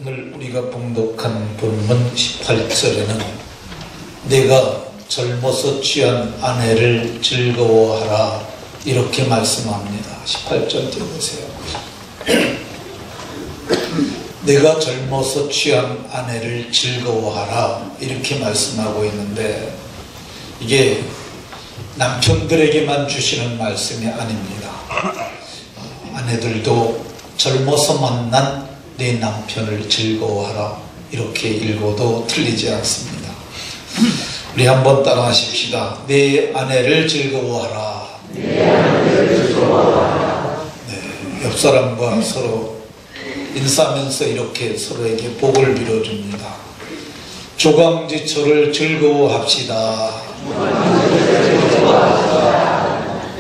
오늘 우리가 봉독한 본문 18절에는 내가 젊어서 취한 아내를 즐거워하라 이렇게 말씀합니다. 18절 들어보세요. 내가 젊어서 취한 아내를 즐거워하라 이렇게 말씀하고 있는데 이게 남편들에게만 주시는 말씀이 아닙니다. 아내들도 젊어서 만난 내 남편을 즐거워하라 이렇게 읽어도 틀리지 않습니다. 우리 한번 따라하십시다. 내 아내를 즐거워하라. 내 아내를 즐거워하라. 네, 옆 사람과 서로 인사하면서 이렇게 서로에게 복을 빌어줍니다. 조강지초를 즐거워합시다.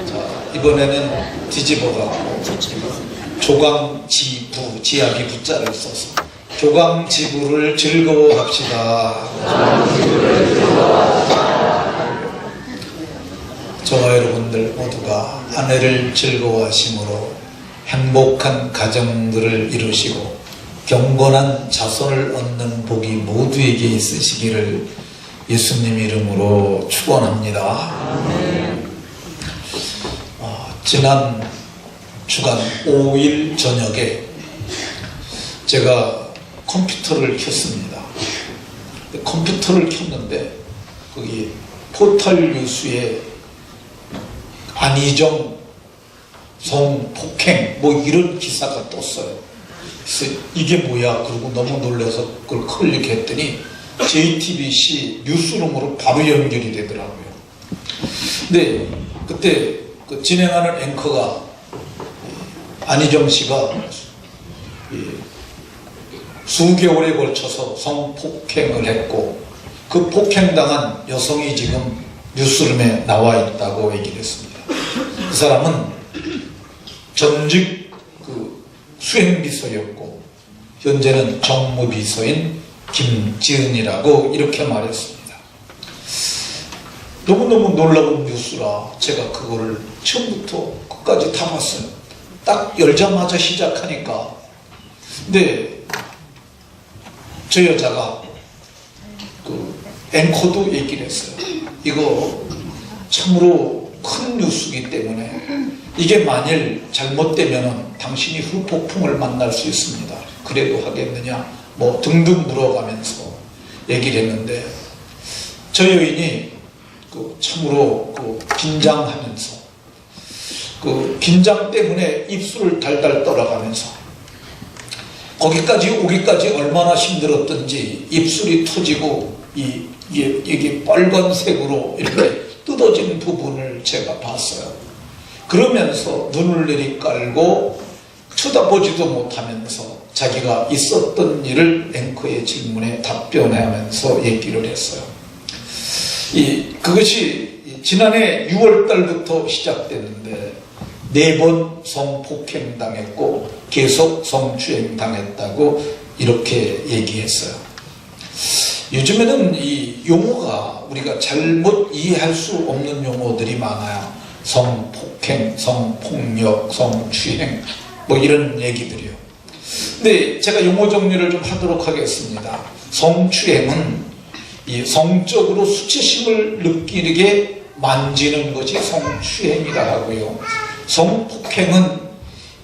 자, 이번에는 뒤집어가고 조강지부, 지압이 부자를 써서 조강지부를 즐거워합시다. 저와 여러분들 모두가 아내를 즐거워하심으로 행복한 가정들을 이루시고 경건한 자손을 얻는 복이 모두에게 있으시기를 예수님 이름으로 축원합니다. 지난 주간 5일 저녁에 제가 컴퓨터를 켰습니다. 컴퓨터를 켰는데 거기 포털 뉴스에 안희정 성폭행 뭐 이런 기사가 떴어요. 그래서 이게 뭐야 그러고 너무 놀라서 그걸 클릭했더니 JTBC 뉴스룸으로 바로 연결이 되더라고요. 근데 그때 그 진행하는 앵커가 안희정 씨가 수개월에 걸쳐서 성폭행을 했고 그 폭행당한 여성이 지금 뉴스룸에 나와 있다고 얘기를 했습니다. 그 사람은 전직 그 수행비서였고 현재는 정무비서인 김지은이라고 이렇게 말했습니다. 너무너무 놀라운 뉴스라 제가 그거를 처음부터 끝까지 다 봤어요. 딱 열자마자 시작하니까. 근데 저 여자가 그 앵커도 얘기를 했어요. 이거 참으로 큰 뉴스이기 때문에 이게 만일 잘못되면 당신이 후폭풍을 만날 수 있습니다. 그래도 하겠느냐 뭐 등등 물어가면서 얘기를 했는데 저 여인이 그 참으로 그 긴장하면서 그 긴장 때문에 입술을 달달 떨어가면서 거기까지 오기까지 얼마나 힘들었던지 입술이 터지고 이게 빨간색으로 이렇게 뜯어진 부분을 제가 봤어요. 그러면서 눈을 내리깔고 쳐다보지도 못하면서 자기가 있었던 일을 앵커의 질문에 답변하면서 얘기를 했어요. 그것이 지난해 6월 달부터 시작됐는데 4번 성폭행 당했고 계속 성추행 당했다고 이렇게 얘기했어요. 요즘에는 이 용어가 우리가 잘못 이해할 수 없는 용어들이 많아요. 성폭행, 성폭력, 성추행 뭐 이런 얘기들이요. 근데 제가 용어 정리를 좀 하도록 하겠습니다. 성추행은 이 성적으로 수치심을 느끼게 만지는 것이 성추행이라 하고요. 성폭행은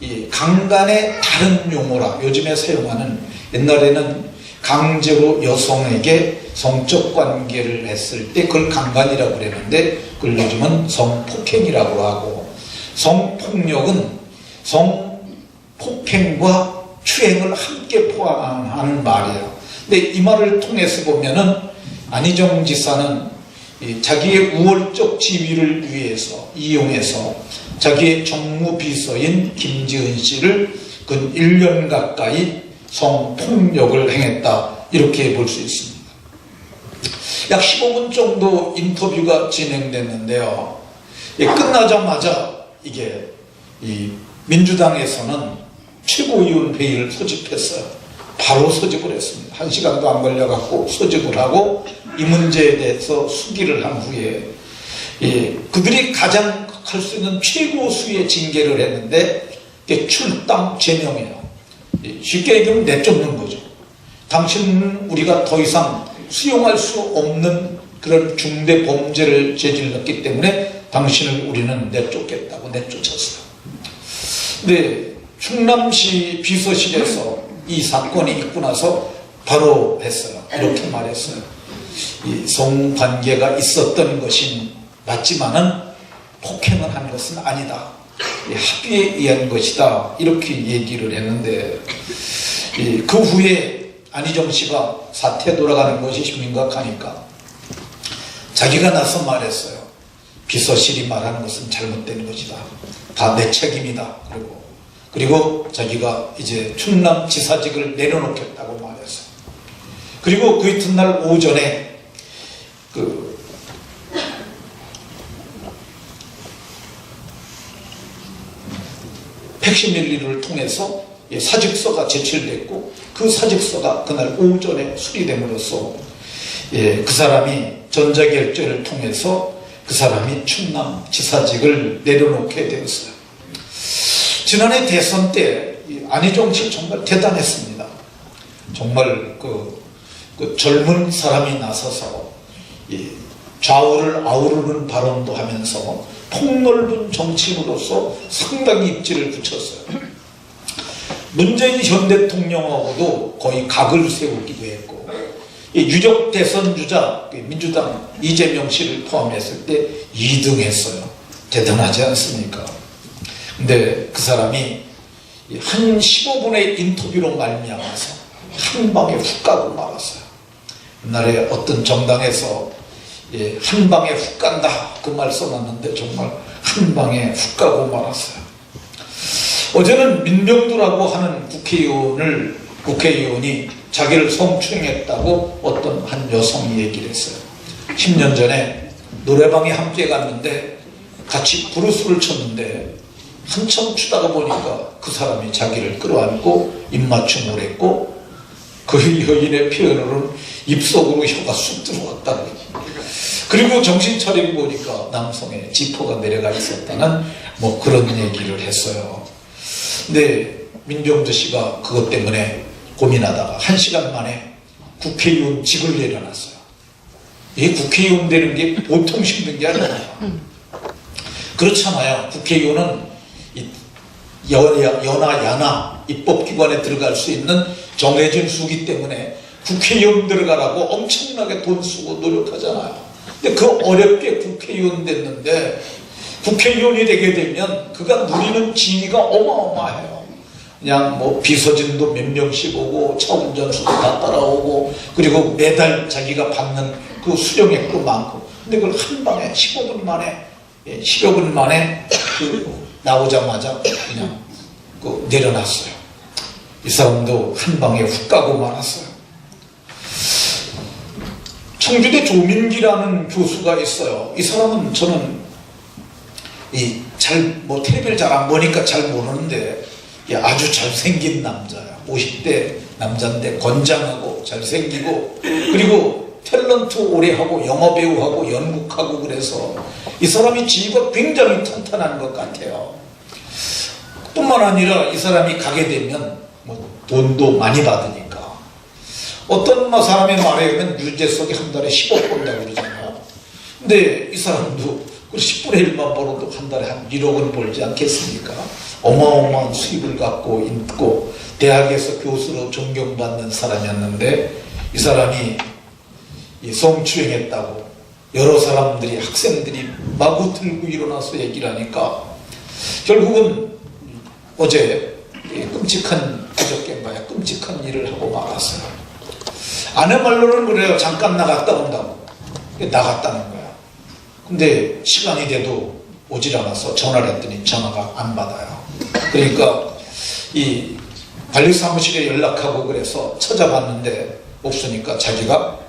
이 강간의 다른 용어라 요즘에 사용하는 옛날에는 강제로 여성에게 성적 관계를 했을 때 그걸 강간이라고 그랬는데 그걸 요즘은 성폭행이라고 하고 성폭력은 성폭행과 추행을 함께 포함하는 말이에요. 근데 이 말을 통해서 보면은 안희정 지사는 자기의 우월적 지위를 위해서 이용해서 자기의 정무비서인 김지은 씨를 근 1년 가까이 성폭력을 행했다 이렇게 볼 수 있습니다. 약 15분 정도 인터뷰가 진행됐는데요. 끝나자마자 이게 민주당에서는 최고위원 회의를 소집했어요. 바로 소집을 했습니다. 1시간도 안 걸려갖고 소집을 하고 이 문제에 대해서 수기를 한 후에 그들이 가장 할 수 있는 최고수의 징계를 했는데 이게 출당 제명이에요. 쉽게 얘기하면 내쫓는 거죠. 당신은 우리가 더 이상 수용할 수 없는 그런 중대 범죄를 저질렀기 때문에 당신을 우리는 내쫓겠다고 내쫓았어요. 근데 충남시 비서실에서 이 사건이 있고 나서 바로 했어요. 이렇게 말했어요. 이 성관계가 있었던 것이 맞지만은 폭행을 한 것은 아니다. 합의에 의한 것이다. 이렇게 얘기를 했는데 그 후에 안희정 씨가 사태 돌아가는 것이 심각하니까 자기가 나서 말했어요. 비서실이 말하는 것은 잘못된 것이다. 다 내 책임이다. 그리고 자기가 이제 충남지사직을 내려놓겠다고 말했어요. 그리고 그 이튿날 오전에 팩시밀리를 통해서 사직서가 제출됐고 그 사직서가 그날 오전에 수리됨으로써 그 사람이 전자결제를 통해서 그 사람이 충남지사직을 내려놓게 되었어요. 지난해 대선 때 안희정 씨 정말 대단했습니다. 정말 그 젊은 사람이 나서서 좌우를 아우르는 발언도 하면서 폭넓은 정치인으로서 상당히 입지를 붙였어요. 문재인 전 대통령하고도 거의 각을 세우기도 했고 유력 대선 주자 민주당 이재명 씨를 포함했을 때 2등 했어요. 대단하지 않습니까? 근데 그 사람이 한 15분의 인터뷰로 말미암아서 한 방에 훅 가고 말았어요. 옛날에 어떤 정당에서 한 방에 훅 간다 그 말 써놨는데 정말 한 방에 훅 가고 말았어요. 어제는 민병두라고 하는 국회의원이 자기를 성추행했다고 어떤 한 여성이 얘기를 했어요. 10년 전에 노래방에 함께 갔는데 같이 브루스를 쳤는데 한참 추다가 보니까 그 사람이 자기를 끌어안고 입맞춤을 했고 그 여인의 표현으로는 입속으로 혀가 쑥 들어왔다고. 그리고 정신 차리고 보니까 남성의 지퍼가 내려가 있었다는 뭐 그런 얘기를 했어요. 근데 민병두 씨가 그것 때문에 고민하다가 1시간 만에 국회의원직을 내려놨어요. 이 국회의원 되는 게 보통 힘든 게 아니에요. 그렇잖아요. 국회의원은 여나 야나 입법기관에 들어갈 수 있는 정해진 수기 때문에 국회의원 들어가라고 엄청나게 돈 쓰고 노력하잖아요. 근데 그 어렵게 국회의원 됐는데 국회의원이 되게 되면 그가 누리는 지위가 어마어마해요. 그냥 뭐 비서진도 몇 명씩 오고 차 운전수도 다 따라오고 그리고 매달 자기가 받는 그 수령액도 많고 근데 그걸 한 방에 15분 만에 10여 분 만에 나오자마자 그냥 내려놨어요. 이 사람도 한 방에 훅 가고 말았어요. 청주대 조민기라는 교수가 있어요. 이 사람은 저는 텔레비를 잘 안 보니까 잘 모르는데 아주 잘생긴 남자야. 50대 남자인데 건장하고 잘생기고 그리고 탤런트 오래 하고 영화배우하고 연극하고 그래서 이 사람이 지위가 굉장히 탄탄한 것 같아요. 뿐만 아니라 이 사람이 가게 되면 돈도 많이 받으니까 어떤 사람의 말에 의하면 유재석이 한 달에 10억 번다고 그러잖아요. 근데 이 사람도 10분의 1만 벌어도 한 달에 한 1억은 벌지 않겠습니까? 어마어마한 수입을 갖고 있고 대학에서 교수로 존경받는 사람이었는데 이 사람이 성추행했다고 여러 사람들이 학생들이 마구 들고 일어나서 얘기를 하니까 결국은 어제 그저께인가요? 끔찍한 일을 하고 말았어요. 아내 말로는 그래요. 잠깐 나갔다 온다고. 나갔다는 거야. 근데 시간이 돼도 오질 않아서 전화를 했더니 전화가 안 받아요. 그러니까 이 관리사무실에 연락하고 그래서 찾아봤는데 없으니까 자기가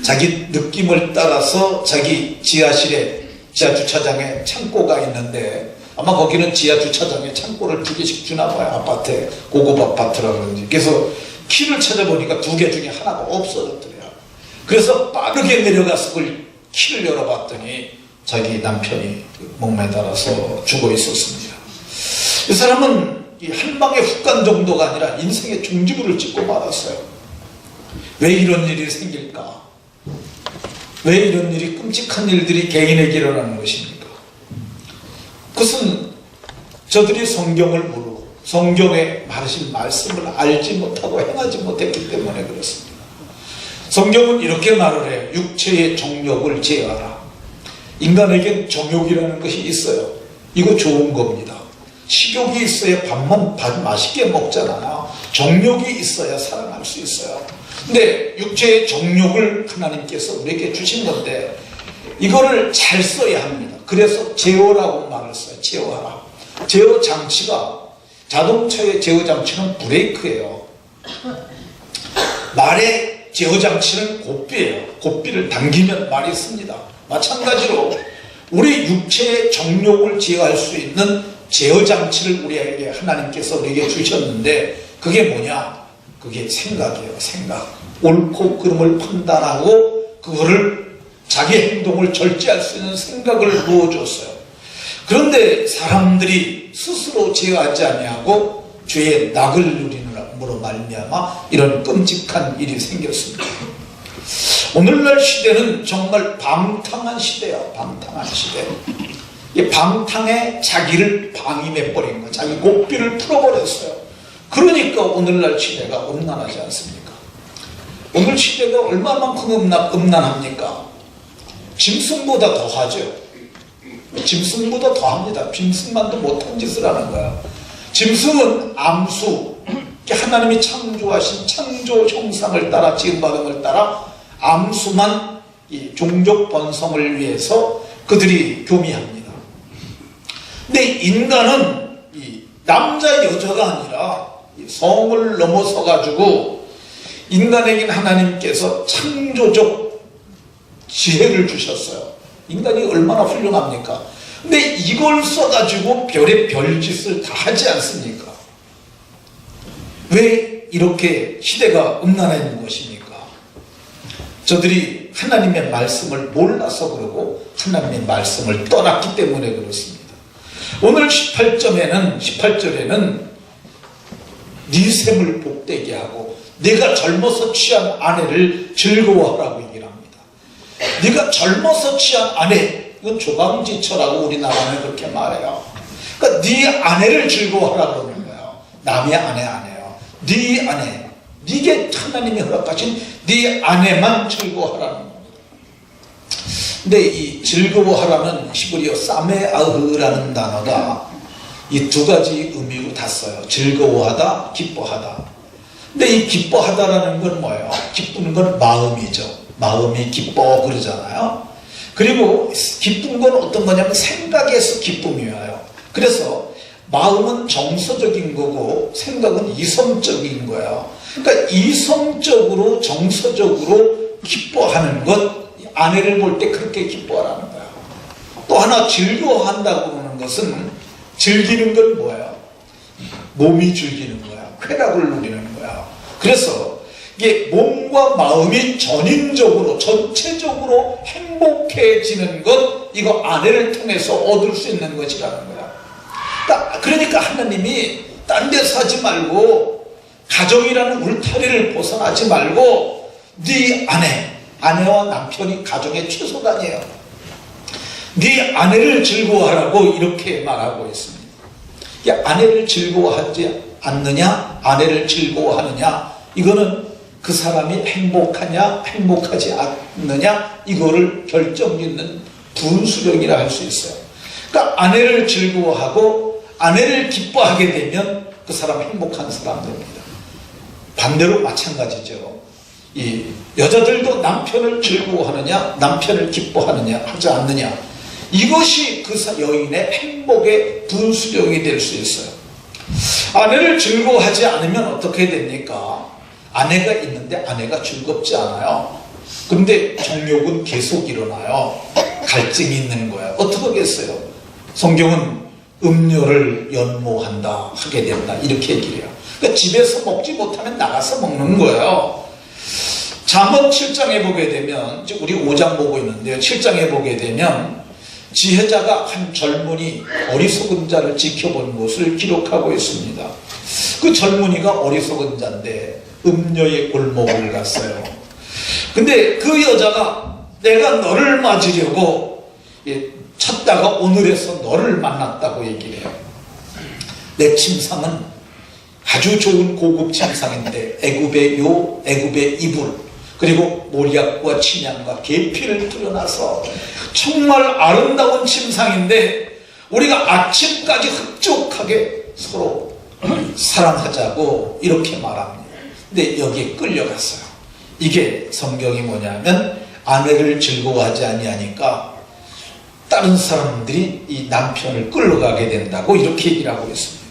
자기 느낌을 따라서 자기 지하실에 지하 주차장에 창고가 있는데 아마 거기는 지하 주차장에 창고를 2개씩 주나 봐요. 아파트에 고급 아파트라 그런지. 그래서 키를 찾아보니까 2개 중에 하나가 없어졌더래요. 그래서 빠르게 내려가서 그걸 키를 열어봤더니 자기 남편이 목매달아서 죽어 있었습니다. 이 사람은 한 방에 훅 간 정도가 아니라 인생의 종지부를 찍고 말았어요. 왜 이런 일이 생길까? 왜 이런 일이, 끔찍한 일들이 개인에게 일어나는 것입니까? 그것은 저들이 성경을 모르고 성경에 말하신 말씀을 알지 못하고 행하지 못했기 때문에 그렇습니다. 성경은 이렇게 말을 해요. 육체의 정욕을 제어하라. 인간에겐 정욕이라는 것이 있어요. 이거 좋은 겁니다. 식욕이 있어야 밥만 맛있게 먹잖아요. 정욕이 있어야 살아날 수 있어요. 근데 육체의 정욕을 하나님께서 우리에게 주신 건데 이거를 잘 써야 합니다. 그래서 제어라고 말을 써요. 제어하라. 제어 장치가, 자동차의 제어 장치는 브레이크예요. 말의 제어 장치는 고삐예요. 고삐를 당기면 말이 씁니다. 마찬가지로 우리 육체의 정욕을 제어할 수 있는 제어 장치를 우리에게 하나님께서 우리에게 주셨는데 그게 뭐냐? 그게 생각이에요. 생각. 옳고 그름을 판단하고 그거를 자기 행동을 절제할 수 있는 생각을 부어줬어요. 그런데 사람들이 스스로 제어하지 아니하고 죄의 낙을 누리므로 말미암아 이런 끔찍한 일이 생겼습니다. 오늘날 시대는 정말 방탕한 시대예요. 방탕한 시대. 이 방탕에 자기를 방임해버린 거예요. 자기 고삐를 풀어버렸어요. 그러니까 오늘날 시대가 음란하지 않습니까? 오늘 시대가 얼마만큼 음란합니까? 짐승보다 더하죠. 짐승보다 더합니다. 짐승만도 못한 짓을 하는 거야. 짐승은 암수, 하나님이 창조하신 창조 형상을 따라, 지음받음을 따라 암수만 이 종족 번성을 위해서 그들이 교미합니다. 근데 인간은 이 남자 여자가 아니라 성을 넘어서 가지고 인간에게 하나님께서 창조적 지혜를 주셨어요. 인간이 얼마나 훌륭합니까? 근데 이걸 써가지고 별의 별짓을 다 하지 않습니까? 왜 이렇게 시대가 음란해진 것입니까? 저들이 하나님의 말씀을 몰라서 그러고 하나님의 말씀을 떠났기 때문에 그렇습니다. 오늘 18절에는 네 셈을 복되게 하고 네가 젊어서 취한 아내를 즐거워하라고 얘기를 합니다. 네가 젊어서 취한 아내, 이건 조강지처라고 우리나라는 그렇게 말해요. 그러니까 네 아내를 즐거워하라고 그러는 거예요. 남의 아내 아니에요. 네 아내, 네게 하나님이 허락하신 네 아내만 즐거워하라는 겁니다. 근데 이 즐거워하라는 히브리어 사메아흐라는 단어가 이 두 가지 의미로 다 써요. 즐거워하다, 기뻐하다. 근데 이 기뻐하다라는 건 뭐예요? 기쁘는 건 마음이죠. 마음이 기뻐 그러잖아요. 그리고 기쁜 건 어떤 거냐면 생각에서 기쁨이 와요. 그래서 마음은 정서적인 거고 생각은 이성적인 거예요. 그러니까 이성적으로 정서적으로 기뻐하는 것, 아내를 볼 때 그렇게 기뻐하라는 거예요. 또 하나 즐거워한다고 하는 것은 즐기는 건 뭐예요? 몸이 즐기는 거야. 쾌락을 누리는 거야. 그래서 이게 몸과 마음이 전인적으로 전체적으로 행복해지는 것, 이거 아내를 통해서 얻을 수 있는 것이라는 거야. 그러니까 하나님이 딴 데서 하지 말고 가정이라는 울타리를 벗어나지 말고 네 아내와 남편이 가정의 최소단이에요. 네 아내를 즐거워하라고 이렇게 말하고 있습니다. 아내를 즐거워하지 않느냐, 아내를 즐거워하느냐, 이거는 그 사람이 행복하냐 행복하지 않느냐 이거를 결정짓는 분수령이라 할 수 있어요. 그러니까 아내를 즐거워하고 아내를 기뻐하게 되면 그 사람은 행복한 사람 됩니다. 반대로 마찬가지죠. 이 여자들도 남편을 즐거워하느냐 남편을 기뻐하느냐 하지 않느냐, 이것이 그 여인의 행복의 분수령이 될 수 있어요. 아내를 즐거워하지 않으면 어떻게 됩니까? 아내가 있는데 아내가 즐겁지 않아요. 그런데 정욕은 계속 일어나요. 갈증이 있는 거예요. 어떻게 하겠어요? 성경은 음료를 연모한다, 하게 된다, 이렇게 얘기를 해요. 그러니까 집에서 먹지 못하면 나가서 먹는 거예요. 잠언 7장에 보게 되면, 우리 5장 보고 있는데요, 7장에 보게 되면 지혜자가 한 젊은이 어리석은 자를 지켜본 것을 기록하고 있습니다. 그 젊은이가 어리석은 자인데 음녀의 골목을 갔어요. 근데 그 여자가 내가 너를 맞으려고 찾다가 오늘에서 너를 만났다고 얘기를 해요. 내 침상은 아주 좋은 고급 침상인데 애굽의 요, 애굽의 이불, 그리고 모략과 침향과 계피를 뚫어놔서 정말 아름다운 침상인데 우리가 아침까지 흡족하게 서로 사랑하자고 이렇게 말합니다. 근데 여기에 끌려갔어요. 이게 성경이 뭐냐면 아내를 즐거워하지 아니하니까 다른 사람들이 이 남편을 끌려가게 된다고 이렇게 얘기를 하고 있습니다.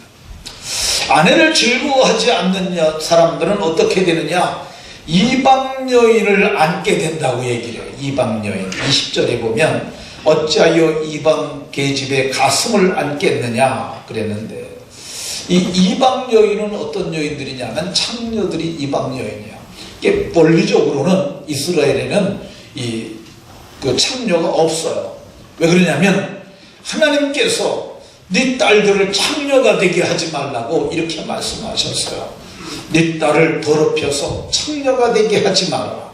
아내를 즐거워하지 않는 사람들은 어떻게 되느냐? 이방 여인을 안게 된다고 얘기를 해요. 이방 여인. 20절에 보면 어찌하여 이방 계집의 가슴을 안겠느냐 그랬는데, 이 이방 여인은 어떤 여인들이냐면 창녀들이 이방 여인이야. 이게 원리적으로는 이스라엘에는 그 창녀가 없어요. 왜 그러냐면 하나님께서 네 딸들을 창녀가 되게 하지 말라고 이렇게 말씀하셨어요. 네 딸을 더럽혀서 창녀가 되게 하지 마라.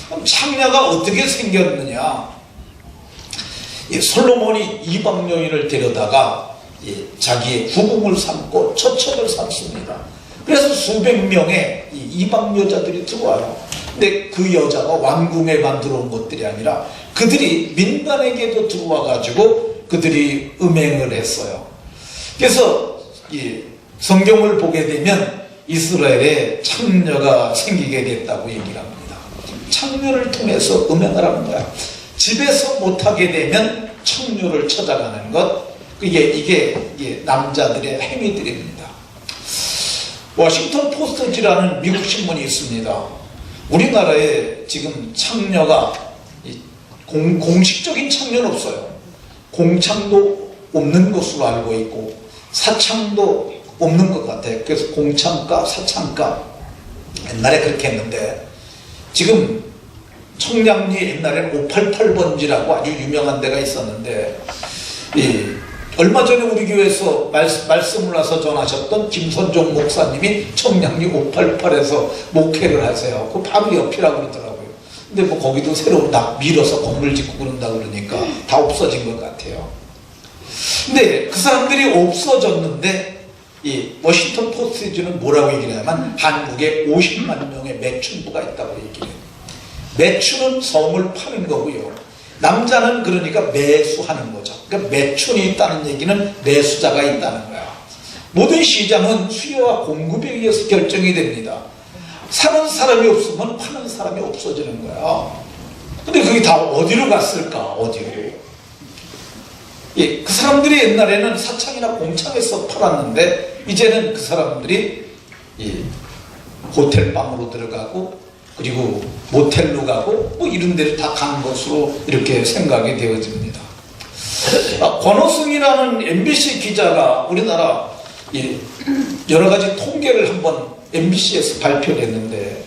그럼 창녀가 어떻게 생겼느냐? 솔로몬이 이방 여인을 데려다가 자기의 후궁을 삼고 처첩을 삼습니다. 그래서 수백 명의 이방 여자들이 들어와요. 근데 그 여자가 왕궁에만 들어온 것들이 아니라 그들이 민간에게도 들어와 가지고 그들이 음행을 했어요. 그래서 성경을 보게 되면 이스라엘에 창녀가 생기게 됐다고 얘기를 합니다. 창녀를 통해서 음행을 하는 거야. 집에서 못하게 되면 창녀를 찾아가는 것, 이게 남자들의 행위들입니다. 워싱턴 포스트지라는 미국 신문이 있습니다. 우리나라에 지금 창녀가 공식적인 창녀는 없어요. 공창도 없는 것으로 알고 있고 사창도 없는 것 같아요. 그래서 공창가, 사창가 옛날에 그렇게 했는데, 지금 청량리 옛날에는 588번지라고 아주 유명한 데가 있었는데, 얼마 전에 우리 교회에서 말씀을 와서 전하셨던 김선종 목사님이 청량리 588에서 목회를 하세요. 그 바로 옆이라고 그러더라고요. 근데 뭐 거기도 새로 다 밀어서 건물 짓고 그런다 그러니까 다 없어진 것 같아요. 근데 그 사람들이 없어졌는데 이 워싱턴 포스트지는 뭐라고 얘기하냐면 한국에 50만 명의 매춘부가 있다고 얘기해요. 매춘은 성을 파는 거고요. 남자는 그러니까 매수하는 거죠. 그러니까 매춘이 있다는 얘기는 매수자가 있다는 거야. 모든 시장은 수요와 공급에 의해서 결정이 됩니다. 사는 사람이 없으면 파는 사람이 없어지는 거야. 근데 그게 다 어디로 갔을까? 어디로? 그 사람들이 옛날에는 사창이나 공창에서 팔았는데 이제는 그 사람들이 호텔방으로 들어가고 그리고 모텔로 가고 뭐 이런 데를 다 간 것으로 이렇게 생각이 되어집니다. 권호승이라는 MBC 기자가 우리나라 여러 가지 통계를 한번 MBC에서 발표를 했는데,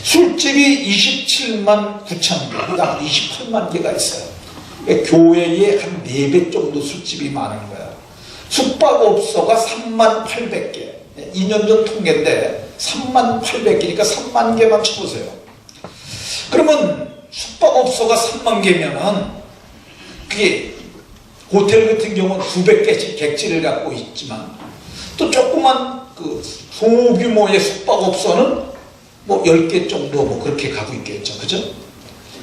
술집이 27만 9천 개, 약 28만 개가 있어요. 교회에 한 4배 정도 술집이 많은 거야. 숙박업소가 3만 800개. 2년 전 통계인데 3만 800개니까 3만 개만 쳐보세요. 그러면 숙박업소가 3만 개면은 그게 호텔 같은 경우는 900개씩 객지를 갖고 있지만 또 조그만 그 소규모의 숙박업소는 뭐 10개 정도 뭐 그렇게 가고 있겠죠. 그죠?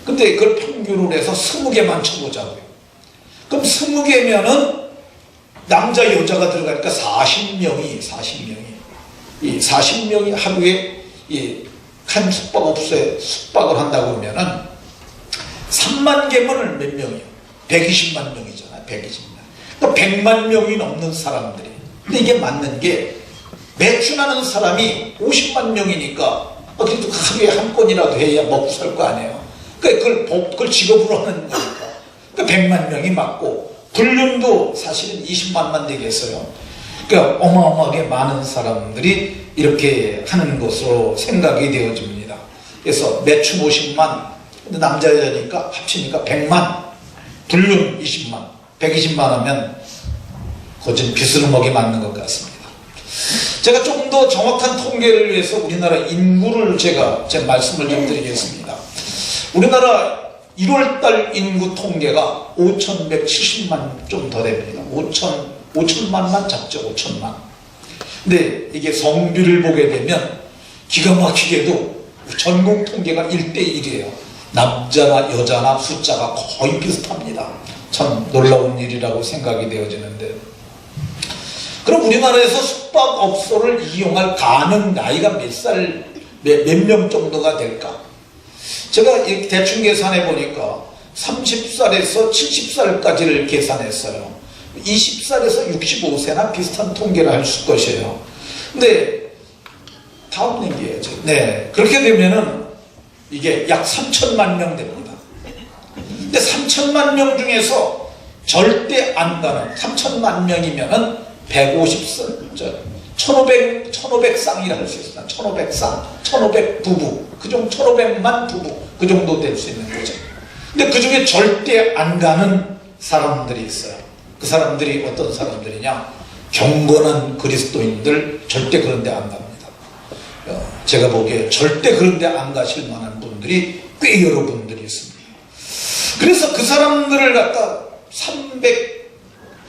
근데 그걸 평균으로 해서 20개만 쳐보자고요. 그럼 20개면은 남자 여자가 들어가니까 40명이 이 40명이 하루에 한 숙박업소에 숙박을 한다고 그러면은 3만 개면은 몇 명이요? 120만 명이잖아요. 120만. 그러니까 100만 명이 넘는 사람들이. 근데 이게 맞는 게 매춘하는 사람이 50만 명이니까 그래도 하루에 한 건이라도 해야 먹고 살 거 아니에요. 그러니까 그걸 직업으로 하는 거니까. 그러니까 100만 명이 맞고 불륜도 사실은 20만만 되겠어요. 그러니까 어마어마하게 많은 사람들이 이렇게 하는 것으로 생각이 되어집니다. 그래서 매춘 50만, 근데 남자 여자니까 합치니까 100만, 불륜 20만, 120만 하면 거진 비스름하게 맞는 것 같습니다. 제가 조금 더 정확한 통계를 위해서 우리나라 인구를 제가 말씀을 좀 드리겠습니다. 우리나라 1월달 인구 통계가 5,170만 좀 더 됩니다. 5천만만 잡죠. 5천만. 근데 이게 성비를 보게 되면 기가 막히게도 전국 통계가 1대1이에요. 남자나 여자나 숫자가 거의 비슷합니다. 참 놀라운 일이라고 생각이 되어지는데, 그럼 우리나라에서 숙박업소를 이용할 가능 나이가 몇 명 정도가 될까? 제가 대충 계산해 보니까 30살에서 70살까지를 계산했어요. 20살에서 65세나 비슷한 통계를 할 것이에요. 근데 다음 얘기예요. 네, 그렇게 되면은 이게 약 3천만 명 됩니다. 근데 3천만 명 중에서 절대 안 가는 3천만 명이면은 1500쌍이라 할 수 있습니다. 1500쌍, 1500 부부, 그 정도 1500만 부부, 그 정도 될 수 있는 거죠. 근데 그 중에 절대 안 가는 사람들이 있어요. 그 사람들이 어떤 사람들이냐? 경건한 그리스도인들 절대 그런 데 안 갑니다. 제가 보기에 절대 그런 데 안 가실 만한 분들이 꽤 여러 분들이 있습니다. 그래서 그 사람들을 갖다 300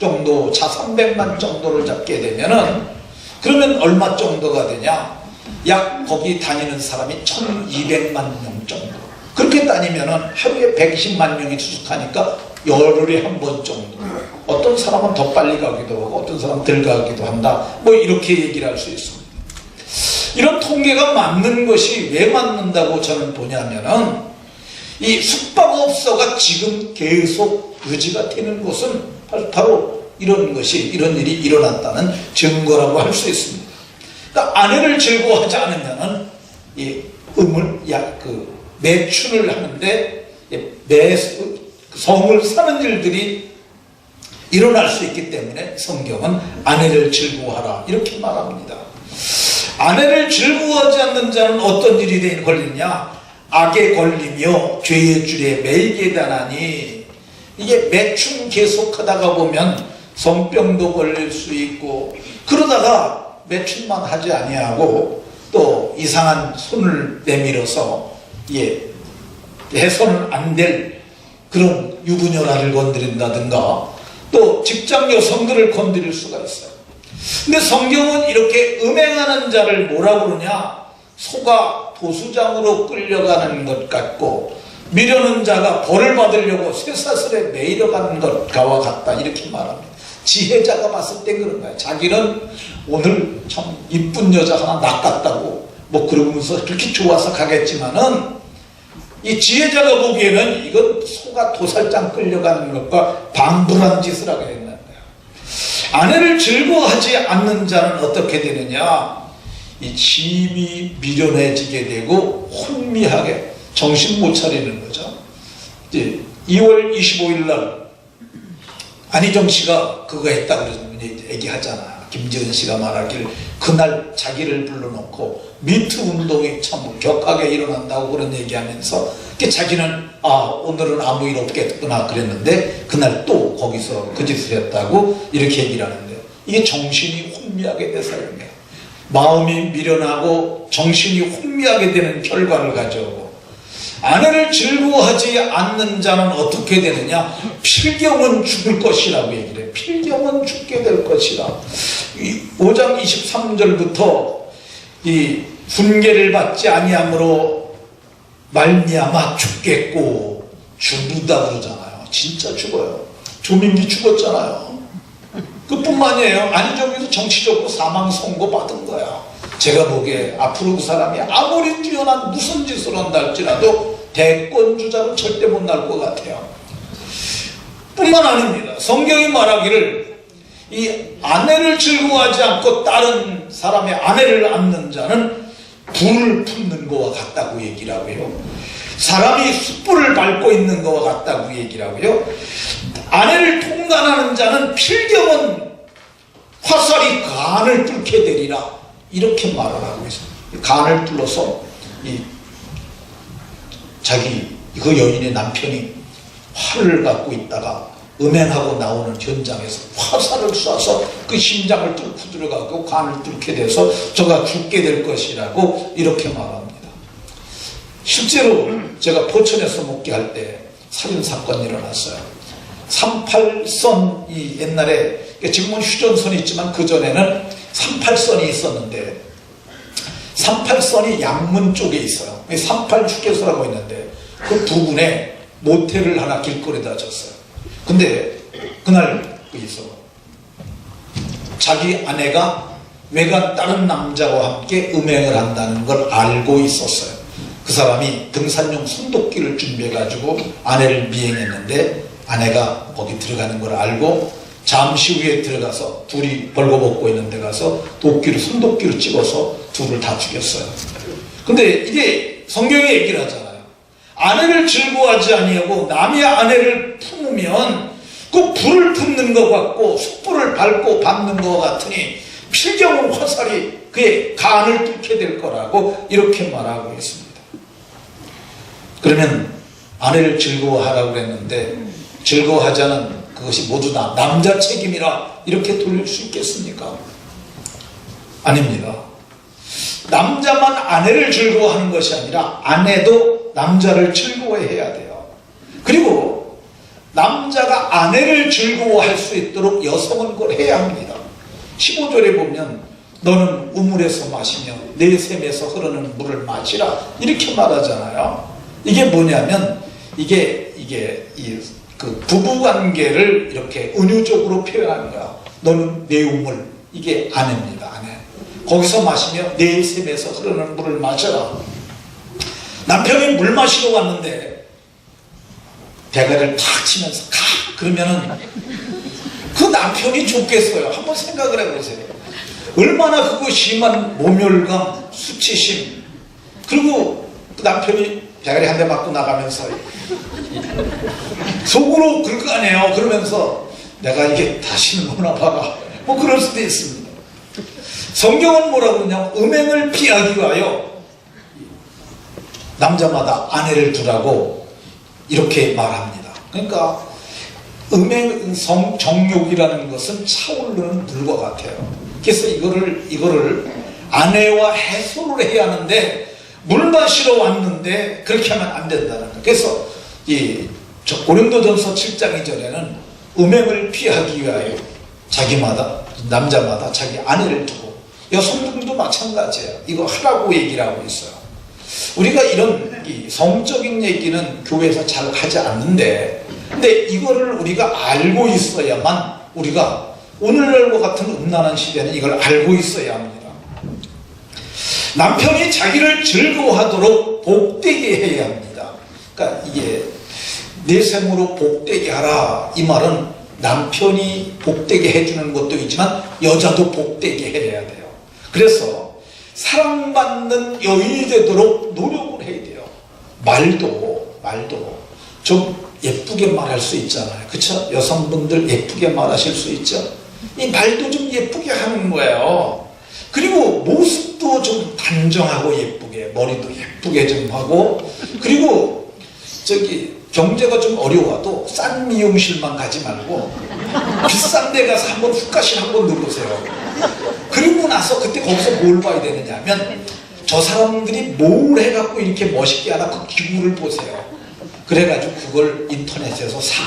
정도, 300만 정도를 잡게 되면은, 그러면 얼마 정도가 되냐? 약 거기 다니는 사람이 1200만 명 정도. 그렇게 다니면은 하루에 120만 명이 투숙하니까 열흘에 한 번 정도. 어떤 사람은 더 빨리 가기도 하고 어떤 사람은 덜 가기도 한다. 뭐 이렇게 얘기를 할 수 있습니다. 이런 통계가 맞는 것이 왜 맞는다고 저는 보냐면은, 이 숙박업소가 지금 계속 유지가 되는 것은 바로 이런 일이 일어났다는 증거라고 할 수 있습니다. 그러니까 아내를 즐거워하지 않으면은 이 매춘을 하는데 성을 사는 일들이 일어날 수 있기 때문에 성경은 아내를 즐거워하라 이렇게 말합니다. 아내를 즐거워하지 않는 자는 어떤 일이 걸리냐? 악에 걸리며 죄의 줄에 매이게 되나니. 이게 매춘 계속하다가 보면 성병도 걸릴 수 있고, 그러다가 매춘만 하지 아니하고 또 이상한 손을 내밀어서 해서는 안 될 그런 유부녀라를 건드린다든가 또 직장 여성들을 건드릴 수가 있어요. 근데 성경은 이렇게 음행하는 자를 뭐라 그러냐? 소가 도수장으로 끌려가는 것 같고 미려는 자가 벌을 받으려고 쇠사슬에 매이려가는 것과 같다 이렇게 말합니다. 지혜자가 봤을 때 그런 거야. 자기는 오늘 참 이쁜 여자 하나 낚았다고 뭐 그러면서 그렇게 좋아서 가겠지만은 이 지혜자가 보기에는 이건 소가 도살장 끌려가는 것과 방불한 짓을 하게 된다. 아내를 즐거워하지 않는 자는 어떻게 되느냐? 이 집이 미련해지게 되고 혼미하게 정신 못 차리는 거죠. 이제 2월 25일 날 안희정 씨가 그거 했다고 얘기하잖아. 김지은 씨가 말하길 그날 자기를 불러놓고 미투 운동이 참 격하게 일어난다고 그런 얘기하면서 자기는 오늘은 아무 일 없겠구나 그랬는데 그날 또 거기서 그 짓을 했다고 이렇게 얘기를 하는데요. 이게 정신이 혼미하게 돼서요. 마음이 미련하고 정신이 혼미하게 되는 결과를 가져오고, 아내를 즐거워하지 않는 자는 어떻게 되느냐? 필경은 죽을 것이라고 얘기를 해요. 필경은 죽게 될 것이라. 5장 23절부터 이 훈계를 받지 아니함으로 말미암아 죽겠고 죽는다 그러잖아요. 진짜 죽어요. 조민기 죽었잖아요. 그뿐만이에요. 안희정이도 정치적으로 사망 선고 받은 거야. 제가 보기에 앞으로 그 사람이 아무리 뛰어난 무슨 짓을 한다 할지라도 대권주자로 절대 못 날 것 같아요. 뿐만 아닙니다. 성경이 말하기를 이 아내를 즐거워하지 않고 다른 사람의 아내를 안는 자는 불을 품는 것과 같다고 얘기를 하고요. 사람이 숯불을 밟고 있는 것과 같다고 얘기를 하고요. 아내를 통간하는 자는 필경은 화살이 간을 뚫게 되리라 이렇게 말을 하고 있습니다. 간을 뚫어서 자기 그 여인의 남편이 활을 갖고 있다가 음행하고 나오는 현장에서 화살을 쏴서 그 심장을 뚫고 들어가고 간을 뚫게 돼서 저가 죽게 될 것이라고 이렇게 말합니다. 실제로 제가 포천에서 목회할 때 살인사건이 일어났어요. 38선이 옛날에, 지금은 휴전선이 있지만 그전에는 38선이 있었는데 38선이 양문 쪽에 있어요. 38휴게소라고 있는데 그 부근에 모텔을 하나 길거리에다 졌어요. 근데 그날 거기서 자기 아내가 외간 다른 남자와 함께 음행을 한다는 걸 알고 있었어요. 그 사람이 등산용 손도끼를 준비해가지고 아내를 미행했는데 아내가 거기 들어가는 걸 알고 잠시 후에 들어가서 둘이 벌거벗고 있는 데 가서 손도끼로 찍어서 둘을 다 죽였어요. 근데 이게 성경에 얘기를 하잖아요. 아내를 즐거워하지 아니하고 남의 아내를 품으면 그 불을 품는 것 같고 숯불을 밟고 밟는 것 같으니 필경은 화살이 그의 간을 뚫게 될 거라고 이렇게 말하고 있습니다. 그러면 아내를 즐거워하라고 그랬는데 즐거워하자는 그것이 모두 다 남자 책임이라 이렇게 돌릴 수 있겠습니까? 아닙니다. 남자만 아내를 즐거워하는 것이 아니라 아내도 남자를 즐거워해야 돼요. 그리고 남자가 아내를 즐거워할 수 있도록 여성은 그걸 해야 합니다. 15절에 보면 너는 우물에서 마시며 내 샘에서 흐르는 물을 마시라 이렇게 말하잖아요. 이게 뭐냐면 이게 그 부부관계를 이렇게 은유적으로 표현하는 거야. 너는 내 우물, 이게 아내입니다. 아내. 거기서 마시며 내 샘에서 흐르는 물을 마셔라. 남편이 물 마시러 왔는데 대가리를 탁 치면서 가! 그러면은 그 남편이 좋겠어요. 한번 생각을 해보세요. 얼마나 그거 심한 모멸감, 수치심. 그리고 그 남편이 대가리 한 대 맞고 나가면서 속으로 그럴 거 아니에요. 그러면서 내가 이게 다시는 못 나봐가. 뭐 그럴 수도 있습니다. 성경은 뭐라고 그러냐면 음행을 피하기 위하여 남자마다 아내를 두라고 이렇게 말합니다. 그러니까 음행, 정욕이라는 것은 차오르는 물과 같아요. 그래서 이거를 아내와 해소를 해야 하는데 물 마시러 왔는데 그렇게 하면 안 된다는 거예요. 그래서 고린도전서 7장 2절에는 음행을 피하기 위하여 남자마다 자기 아내를 두고 여성들도 마찬가지예요. 이거 하라고 얘기를 하고 있어요. 우리가 이런 성적인 얘기는 교회에서 잘 하지 않는데 근데 이거를 우리가 알고 있어야만 우리가 오늘날과 같은 음란한 시대는 이걸 알고 있어야 합니다. 남편이 자기를 즐거워하도록 복되게 해야 합니다. 그러니까 이게 내 셈으로 복되게 하라 이 말은 남편이 복되게 해주는 것도 있지만 여자도 복되게 해야 돼요. 그래서 사랑받는 여인이 되도록 노력을 해야 돼요. 말도 좀 예쁘게 말할 수 있잖아요. 그쵸? 여성분들 예쁘게 말하실 수 있죠? 이 말도 좀 예쁘게 하는 거예요. 그리고 모습도 좀 단정하고 예쁘게, 머리도 예쁘게 좀 하고, 그리고 경제가 좀 어려워도 싼 미용실만 가지 말고 비싼 데 가서 한번 훅가실 한번 누르세요. 그리고 나서 그때 거기서 뭘 봐야 되느냐 하면 저 사람들이 뭘 해갖고 이렇게 멋있게 하나 그 기구를 보세요. 그래가지고 그걸 인터넷에서 사.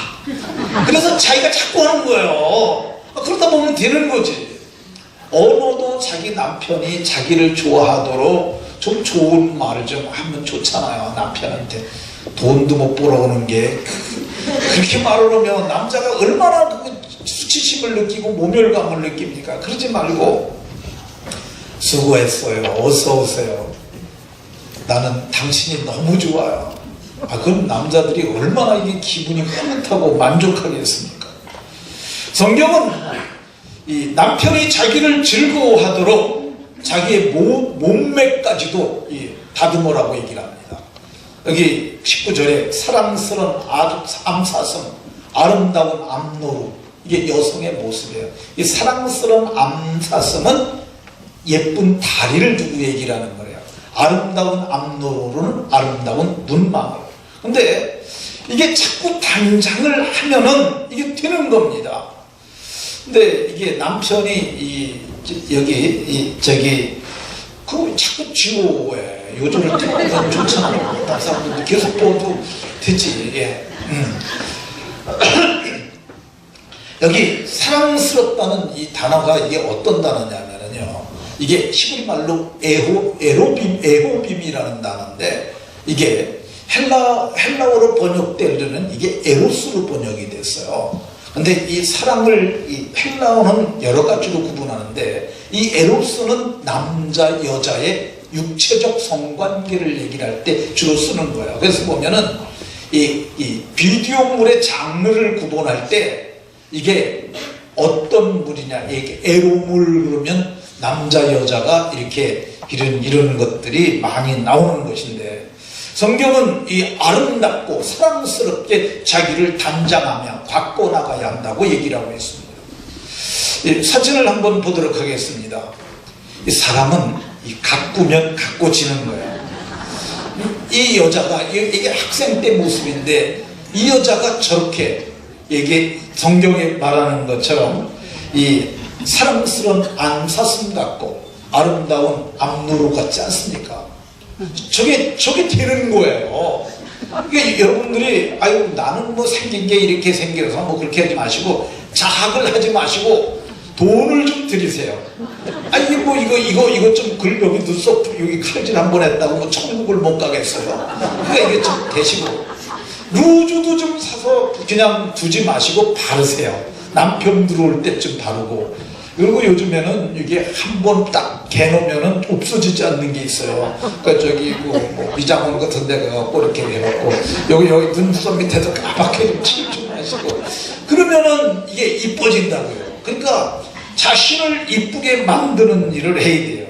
그래서 자기가 자꾸 하는 거예요. 그러다 보면 되는 거지. 언어도 자기 남편이 자기를 좋아하도록 좀 좋은 말을 좀 하면 좋잖아요. 남편한테 돈도 못 벌어오는 게 그렇게 말을 하면 남자가 얼마나 그 수치심을 느끼고 모멸감을 느낍니까? 그러지 말고 수고했어요. 어서 오세요. 나는 당신이 너무 좋아요. 그럼 남자들이 얼마나 이게 기분이 흐뭇하고 만족하겠습니까? 성경은 이 남편이 자기를 즐거워하도록 자기의 몸매까지도 다듬으라고 얘기를 합니다. 여기 19절에 사랑스러운 암사슴, 아름다운 암노루, 이게 여성의 모습이에요. 이 사랑스러운 암사슴은 예쁜 다리를 두고 얘기를 하는 거예요. 아름다운 암노루는 아름다운 눈망울. 근데 이게 자꾸 단장을 하면은 이게 되는 겁니다. 근데 이게 남편이 그 자꾸 지호에 요즘을 태우면 좋잖아요. 다른 사람들도 계속 보도 되지. 예. 여기 사랑스럽다는 이 단어가 이게 어떤 단어냐면요. 이게 히브리 말로 에호빔이라는 단어인데 이게 헬라어로 번역되려는 이게 에로스로 번역이 됐어요. 근데 이 사랑을 이 헬라어는 여러 가지로 구분하는데 이 에로스는 남자 여자의 육체적 성관계를 얘기를 할 때 주로 쓰는 거예요. 그래서 보면은 이 비디오물의 장르를 구분할 때 이게 어떤 물이냐, 이게 에로물 그러면 남자 여자가 이렇게 이런 것들이 많이 나오는 것인데 성경은 이 아름답고 사랑스럽게 자기를 단장하며 갖고 나가야 한다고 얘기를 하고 있습니다. 이 사진을 한번 보도록 하겠습니다. 이 사람은 이 가꾸면 가꿔지는 거예요. 이 여자가 이게 학생 때 모습인데 이 여자가 저렇게 이게 성경에 말하는 것처럼 이 사랑스러운 암사슴 같고 아름다운 암노루 같지 않습니까? 저게 되는 거예요. 이게 여러분들이 아유 나는 뭐 생긴 게 이렇게 생겨서 뭐 그렇게 하지 마시고 자학을 하지 마시고 돈을 좀 들이세요. 아니 뭐 이거 좀 여기 눈썹 여기 칼질 한번 했다고 뭐 천국을 못 가겠어요. 그러니까 이게 좀 되시고 루즈도 좀 사서 그냥 두지 마시고 바르세요. 남편 들어올 때쯤 바르고. 그리고 요즘에는 이게 한 번 딱 개놓으면은 없어지지 않는 게 있어요. 그러니까 저기 뭐 미장원 같은 데 가갖고 이렇게 해갖고 여기 눈썹 밑에도 까맣게 좀 칠 좀 하시고 그러면은 이게 이뻐진다고요. 그러니까 자신을 이쁘게 만드는 일을 해야 돼요.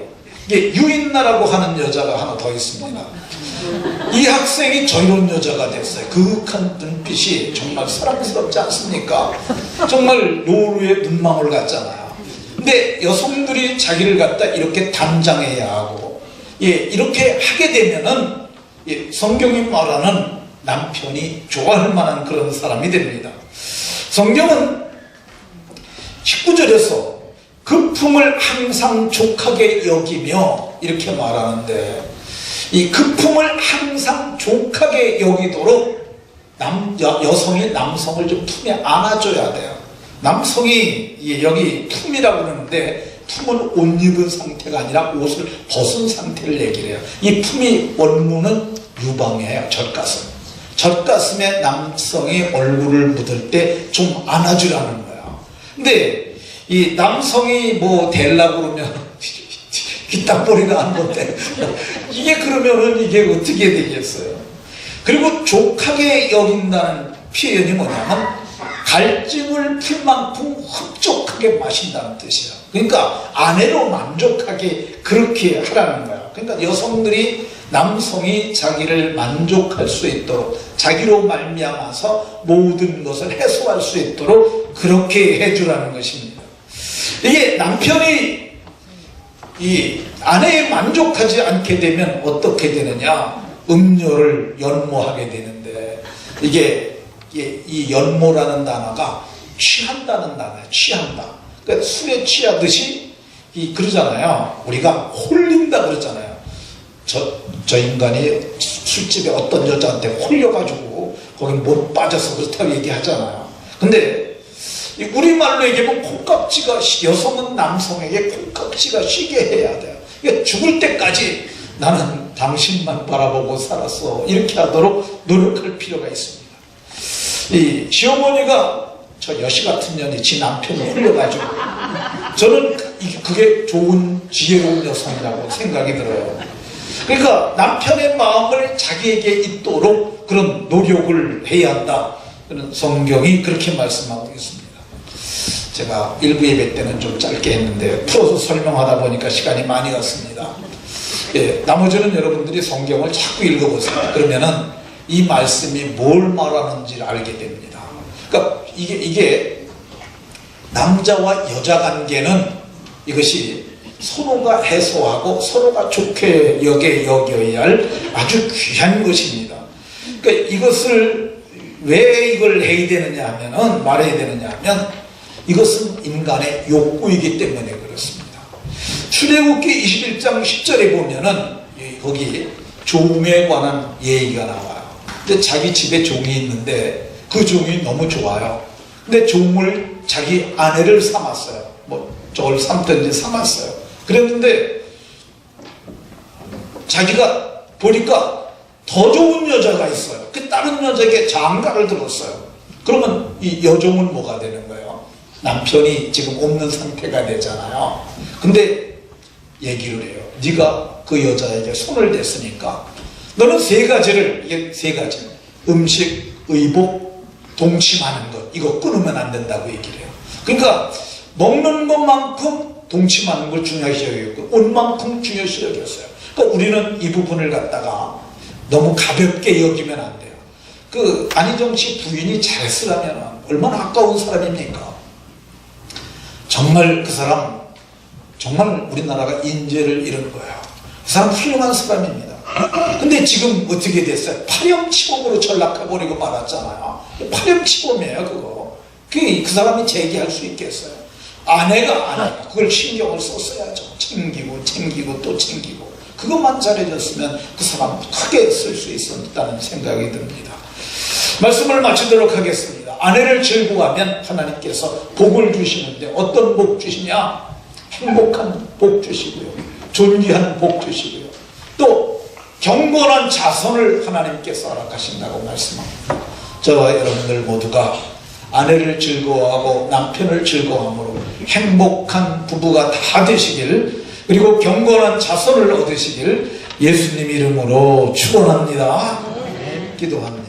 이게 유인나라고 하는 여자가 하나 더 있습니다. 이 학생이 저이런 여자가 됐어요. 그윽한 눈빛이 정말 사랑스럽지 않습니까? 정말 노루의 눈망울 같잖아요. 근데 여성들이 자기를 갖다 이렇게 단장해야 하고 이렇게 하게 되면은 성경이 말하는 남편이 좋아할 만한 그런 사람이 됩니다. 성경은 19절에서 그 품을 항상 족하게 여기며 이렇게 말하는데 이 금품을 항상 족하게 여기도록 여성이 남성을 좀 품에 안아줘야 돼요. 남성이 여기 품이라고 그러는데 품은 옷 입은 상태가 아니라 옷을 벗은 상태를 얘기를 해요. 이 품이 원문은 유방이에요. 젖가슴. 젖가슴에 남성이 얼굴을 묻을 때 좀 안아주라는 거예요. 근데 이 남성이 뭐 되려고 그러면 뒷땅머리가 안 건데 이게 그러면은 이게 어떻게 되겠어요? 그리고 족하게 여긴다는 표현이 뭐냐면 갈증을 풀 만큼 흡족하게 마신다는 뜻이에요. 그러니까 아내로 만족하게 그렇게 하라는 거야. 그러니까 여성들이 남성이 자기를 만족할 수 있도록 자기로 말미암아서 모든 것을 해소할 수 있도록 그렇게 해주라는 것입니다. 이게 남편이 이 아내에 만족하지 않게 되면 어떻게 되느냐? 음료를 연모하게 되는데 이게 이 연모라는 단어가 취한다는 단어예요. 취한다. 그러니까 술에 취하듯이 그러잖아요. 우리가 홀린다 그러잖아요. 저 인간이 술집에 어떤 여자한테 홀려가지고 거기 못 빠져서 그렇다고 얘기하잖아요. 근데 우리말로 얘기하면 콩깍지가 여성은 남성에게 콩깍지가 쉬게 해야 돼요. 그러니까 죽을 때까지 나는 당신만 바라보고 살았어 이렇게 하도록 노력할 필요가 있습니다. 이 시어머니가 저 여시 같은 년이 지 남편을 홀려가지고 저는 그게 좋은 지혜로운 여성이라고 생각이 들어요. 그러니까 남편의 마음을 자기에게 있도록 그런 노력을 해야 한다. 그런 성경이 그렇게 말씀하고 있습니다. 제가 일부 예배 때는 좀 짧게 했는데 풀어서 설명하다 보니까 시간이 많이 갔습니다. 나머지는 여러분들이 성경을 자꾸 읽어보세요. 그러면은 이 말씀이 뭘 말하는지를 알게 됩니다. 그러니까 이게 남자와 여자 관계는 이것이 서로가 해소하고 서로가 좋게 여겨야 할 아주 귀한 것입니다. 그러니까 이것을 왜 이걸 해야 되느냐 하면은, 말해야 되느냐 하면, 이것은 인간의 욕구이기 때문에 그렇습니다. 출애굽기 21장 10절에 보면은 거기 종에 관한 얘기가 나와요. 근데 자기 집에 종이 있는데 그 종이 너무 좋아요. 근데 종을 자기 아내를 삼았어요. 뭐 저걸 삼든지 삼았어요. 그랬는데 자기가 보니까 더 좋은 여자가 있어요. 그 다른 여자에게 장가를 들었어요. 그러면 이 여종은 뭐가 되는 거예요? 남편이 지금 없는 상태가 되잖아요. 근데 얘기를 해요. 네가 그 여자에게 손을 댔으니까 너는 세 가지를, 이게 세 가지, 음식, 의복, 동침하는 것, 이거 끊으면 안 된다고 얘기를 해요. 그러니까 먹는 것만큼 동침하는 걸 중요시 여겼고 온 만큼 중요시 여겼어요. 그러니까 우리는 이 부분을 갖다가 너무 가볍게 여기면 안 돼요. 그 안희정 씨 부인이 잘했으라면 얼마나 아까운 사람입니까? 정말 그 사람, 정말 우리나라가 인재를 잃은 거예요. 그 사람 훌륭한 사람입니다. 근데 지금 어떻게 됐어요? 파렴치범으로 전락해버리고 말았잖아요. 파렴치범이에요, 그거. 그 사람이 제기할 수 있겠어요? 아내가 그걸 신경을 썼어야죠. 챙기고 또 챙기고. 그것만 잘해줬으면 그 사람 크게 쓸 수 있었다는 생각이 듭니다. 말씀을 마치도록 하겠습니다. 아내를 즐거워하면 하나님께서 복을 주시는데 어떤 복 주시냐? 행복한 복 주시고요. 존귀한 복 주시고요. 또 경건한 자손을 하나님께서 허락하신다고 말씀합니다. 저와 여러분들 모두가 아내를 즐거워하고 남편을 즐거워함으로 행복한 부부가 다 되시길, 그리고 경건한 자손을 얻으시길 예수님 이름으로 축원합니다. 기도합니다.